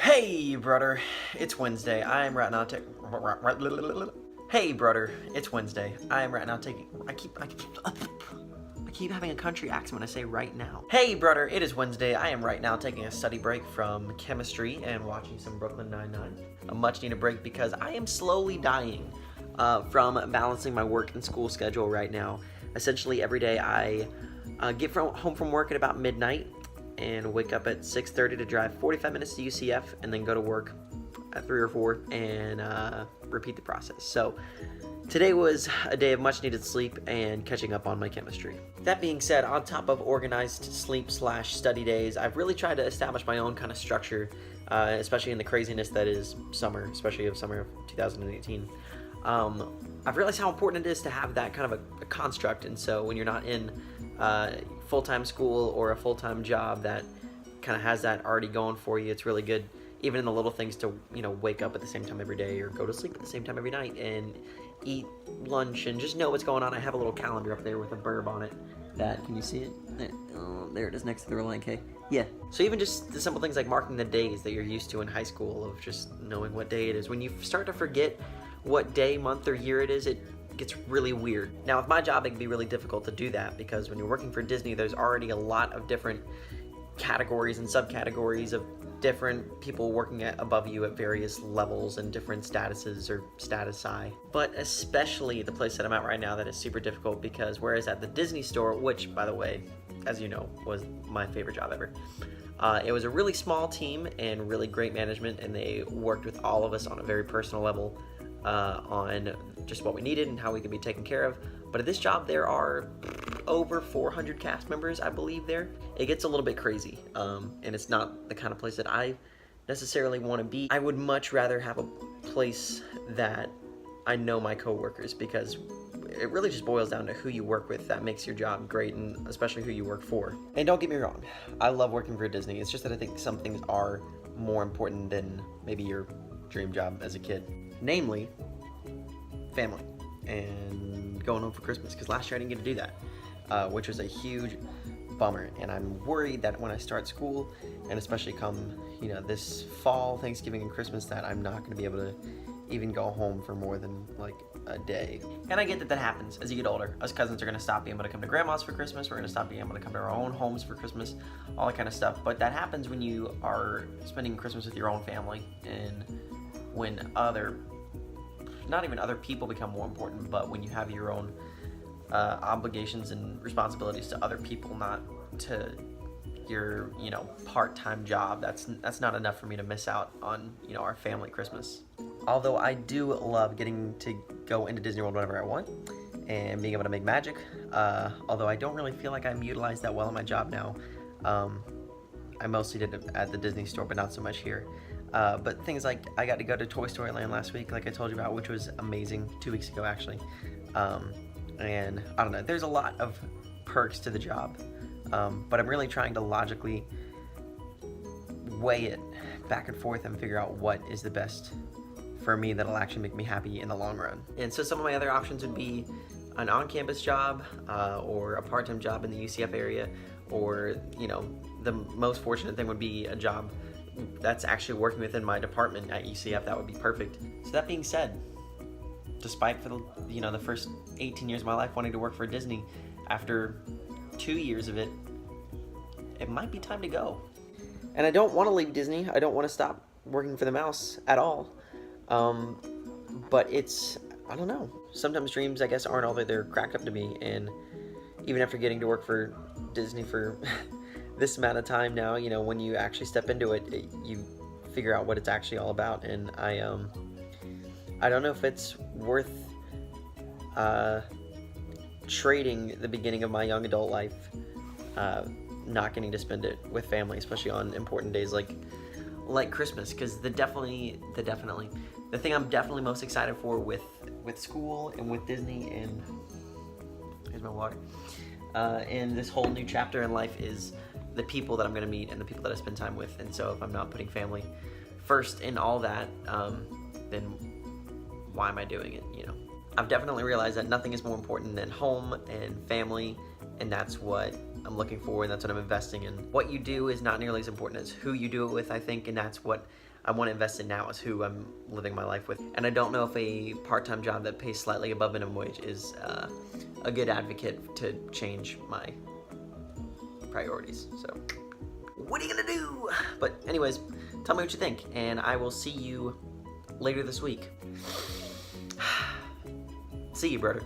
Hey, brother, it's Wednesday. I am right now taking. Hey, brother, it's Wednesday. I am right now taking. I keep having a country accent when I say right now. Hey, brother, it is Wednesday. I am right now taking a study break from chemistry and watching some Brooklyn Nine-Nine. A much-needed break because I am slowly dying from balancing my work and school schedule right now. Essentially, every day I get home from work at about midnight and wake up at 6:30 to drive 45 minutes to UCF and then go to work at 3 or 4 and repeat the process. So today was a day of much needed sleep and catching up on my chemistry. That being said, on top of organized sleep/study days, I've really tried to establish my own kind of structure, especially in the craziness that is summer, especially of summer of 2018. I've realized how important it is to have that kind of a construct, and so when you're not in full-time school or a full-time job that kind of has that already going for you, it's really good, even in the little things, to wake up at the same time every day or go to sleep at the same time every night and eat lunch and just know what's going on. I have a little calendar up there with a burb on it that, can you see it? There it is next to the blank K. Yeah. So even just the simple things like marking the days that you're used to in high school, of just knowing what day it is. When you start to forget what day, month, or year it is, it gets really weird. Now with my job, it can be really difficult to do that because when you're working for Disney, there's already a lot of different categories and subcategories of different people working above you at various levels and different statuses or statusi. But especially the place that I'm at right now, that is super difficult, because whereas at the Disney store, which by the way, as you know, was my favorite job ever, it was a really small team and really great management, and they worked with all of us on a very personal level on just what we needed and how we could be taken care of. But at this job, there are over 400 cast members, I believe there. It gets a little bit crazy, and it's not the kind of place that I necessarily want to be. I would much rather have a place that I know my coworkers, because it really just boils down to who you work with that makes your job great, and especially who you work for. And don't get me wrong, I love working for Disney. It's just that I think some things are more important than maybe your dream job as a kid. Namely, family and going home for Christmas, because last year I didn't get to do that, which was a huge bummer. And I'm worried that when I start school, and especially come this fall, Thanksgiving and Christmas, that I'm not going to be able to even go home for more than like a day. And I get that happens as you get older. Us cousins are going to stop being able to come to grandma's for Christmas. We're going to stop being able to come to our own homes for Christmas, all that kind of stuff. But that happens when you are spending Christmas with your own family, and when not even other people become more important, but when you have your own obligations and responsibilities to other people, not to your part-time job. That's not enough for me to miss out on our family Christmas. Although I do love getting to go into Disney World whenever I want and being able to make magic, although I don't really feel like I'm utilized that well in my job now. I mostly did it at the Disney store, but not so much here. But things like, I got to go to Toy Story Land last week, like I told you about, which was amazing, 2 weeks ago actually. And I don't know, there's a lot of perks to the job, but I'm really trying to logically weigh it back and forth and figure out what is the best for me that'll actually make me happy in the long run. And so some of my other options would be an on-campus job, or a part-time job in the UCF area, or the most fortunate thing would be a job that's actually working within my department at UCF. That would be perfect. So that being said, despite for the first 18 years of my life wanting to work for Disney, after 2 years of it, it might be time to go. And I don't want to leave Disney. I don't want to stop working for the mouse at all. But I don't know. Sometimes dreams, I guess, aren't all that they're cracked up to be. And even after getting to work for Disney for this amount of time now, when you actually step into it, you figure out what it's actually all about. And I don't know if it's worth trading the beginning of my young adult life, not getting to spend it with family, especially on important days like Christmas, because the thing I'm definitely most excited for with school and with Disney, and here's my water, and this whole new chapter in life, is the people that I'm going to meet and the people that I spend time with. And so if I'm not putting family first in all that, then why am I doing it? I've definitely realized that nothing is more important than home and family, and that's what I'm looking for, and that's what I'm investing in. What you do is not nearly as important as who you do it with, I think, and that's what I want to invest in now is who I'm living my life with. And I don't know if a part-time job that pays slightly above minimum wage is a good advocate to change my priorities. So what are you gonna do? But anyways, tell me what you think, and I will see you later this week. See you, brother.